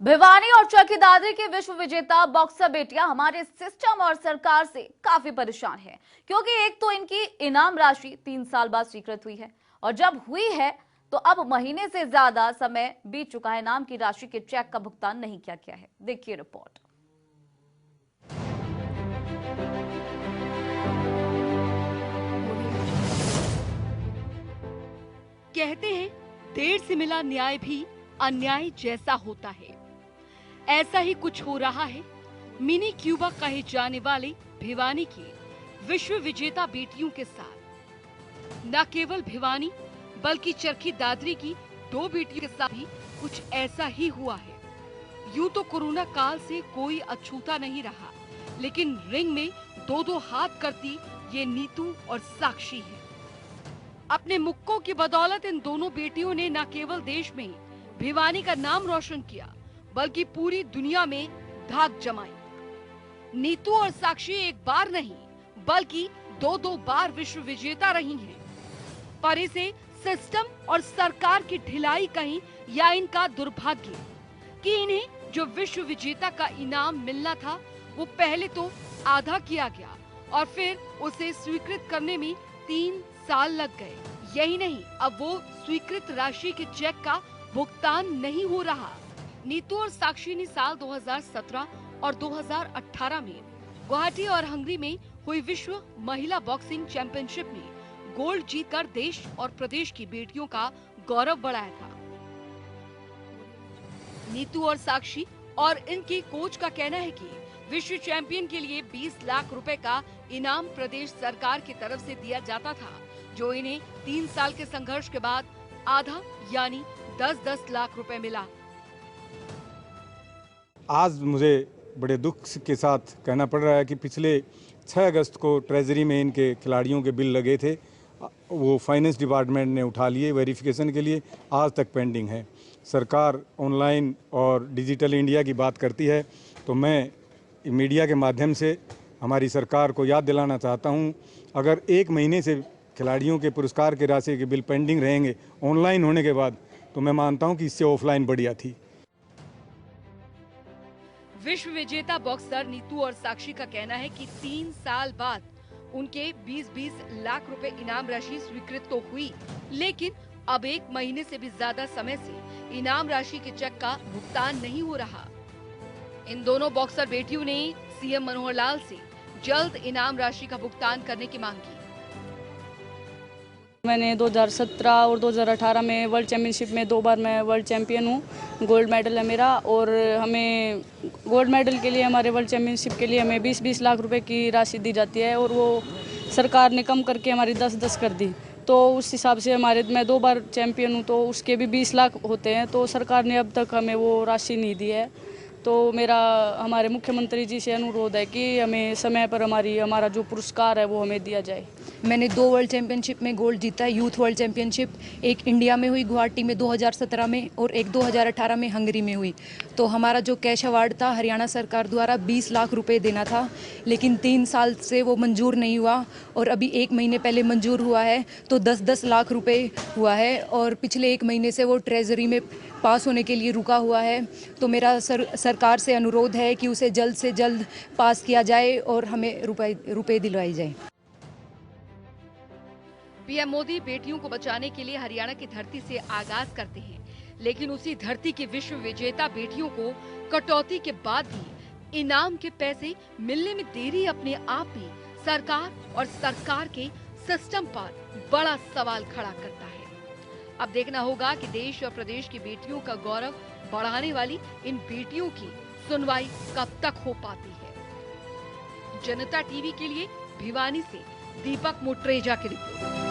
भिवानी और चरखी दादरी की विश्व विजेता बॉक्सर बेटियां हमारे सिस्टम और सरकार से काफी परेशान हैं, क्योंकि एक तो इनकी इनाम राशि 3 साल बाद स्वीकृत हुई है और जब हुई है तो अब महीने से ज्यादा समय बीत चुका है, इनाम की राशि के चेक का भुगतान नहीं किया गया है। देखिए रिपोर्ट। कहते हैं देर से मिला न्याय भी अन्याय जैसा होता है। ऐसा ही कुछ हो रहा है मिनी क्यूबा कहे जाने वाले भिवानी की विश्व विजेता बेटियों के साथ। न केवल भिवानी बल्कि चरखी दादरी की 2 बेटियों के साथ भी कुछ ऐसा ही हुआ है। यूं तो कोरोना काल से कोई अछूता नहीं रहा, लेकिन रिंग में 2-2 हाथ करती ये नीतू और साक्षी है। अपने मुक्कों की बदौलत इन दोनों बेटियों ने न केवल देश में भिवानी का नाम रोशन किया, बल्कि पूरी दुनिया में धाक जमाई। नीतू और साक्षी एक बार नहीं बल्कि 2-2 बार विश्व विजेता रही हैं। पर इसे सिस्टम और सरकार की ढिलाई कहीं या इनका दुर्भाग्य कि इन्हें जो विश्व विजेता का इनाम मिलना था वो पहले तो आधा किया गया और फिर उसे स्वीकृत करने में 3 साल लग गए। यही नहीं, अब वो स्वीकृत राशि के चेक का भुगतान नहीं हो रहा। नीतू और साक्षी ने साल 2017 और 2018 में गुवाहाटी और हंगरी में हुई विश्व महिला बॉक्सिंग चैंपियनशिप में गोल्ड जीतकर देश और प्रदेश की बेटियों का गौरव बढ़ाया था। नीतू और साक्षी और इनके कोच का कहना है कि विश्व चैंपियन के लिए 20 लाख रुपए का इनाम प्रदेश सरकार की तरफ से दिया जाता था, जो इन्हें 3 साल के संघर्ष के बाद आधा यानी 10-10 लाख रुपए मिला। आज मुझे बड़े दुख के साथ कहना पड़ रहा है कि पिछले 6 अगस्त को ट्रेजरी में इनके खिलाड़ियों के बिल लगे थे, वो फाइनेंस डिपार्टमेंट ने उठा लिए वेरिफिकेशन के लिए, आज तक पेंडिंग है। सरकार ऑनलाइन और डिजिटल इंडिया की बात करती है, तो मैं मीडिया के माध्यम से हमारी सरकार को याद दिलाना चाहता हूँ, अगर 1 महीने से खिलाड़ियों के पुरस्कार के राशि के बिल पेंडिंग रहेंगे ऑनलाइन होने के बाद, तो मैं मानता हूँ कि इससे ऑफलाइन बढ़िया थी। विश्व विजेता बॉक्सर नीतू और साक्षी का कहना है कि 3 साल बाद उनके 20-20 लाख रुपए इनाम राशि स्वीकृत तो हुई, लेकिन अब 1 महीने से भी ज्यादा समय से इनाम राशि के चेक का भुगतान नहीं हो रहा। इन दोनों बॉक्सर बेटियों ने सीएम मनोहर लाल से जल्द इनाम राशि का भुगतान करने की मांग की। मैंने 2017 और 2018 में वर्ल्ड चैंपियनशिप में 2 बार मैं वर्ल्ड चैंपियन हूँ। गोल्ड मेडल है मेरा, और हमें गोल्ड मेडल के लिए, हमारे वर्ल्ड चैंपियनशिप के लिए हमें 20-20 लाख रुपए की राशि दी जाती है, और वो सरकार ने कम करके हमारी 10-10 कर दी। तो उस हिसाब से मैं 2 बार चैंपियन हूँ, तो उसके भी 20 लाख होते हैं। तो सरकार ने अब तक हमें वो राशि नहीं दी है। तो मेरा हमारे मुख्यमंत्री जी से अनुरोध है कि हमें समय पर हमारा जो पुरस्कार है वो हमें दिया जाए। मैंने 2 वर्ल्ड चैंपियनशिप में गोल्ड जीता है, यूथ वर्ल्ड चैंपियनशिप, एक इंडिया में हुई गुवाहाटी में 2017 में और एक 2018 में हंगरी में हुई। तो हमारा जो कैश अवार्ड था हरियाणा सरकार द्वारा 20 लाख रुपए देना था, लेकिन 3 साल से वो मंजूर नहीं हुआ और अभी 1 महीने पहले मंजूर हुआ है, तो 10-10 लाख रुपए हुआ है और पिछले 1 महीने से वो ट्रेजरी में पास होने के लिए रुका हुआ है। तो मेरा सरकार से अनुरोध है कि उसे जल्द से जल्द पास किया जाए और हमें रुपए दिलवाई जाए। पीएम मोदी बेटियों को बचाने के लिए हरियाणा की धरती से आगाज करते हैं, लेकिन उसी धरती की विश्व विजेता बेटियों को कटौती के बाद भी इनाम के पैसे मिलने में देरी अपने आप में सरकार और सरकार के सिस्टम पर बड़ा सवाल खड़ा करता है। अब देखना होगा कि देश और प्रदेश की बेटियों का गौरव बढ़ाने वाली इन बेटियों की सुनवाई कब तक हो पाती है। जनता टीवी के लिए भिवानी से दीपक मोटरेजा की रिपोर्ट।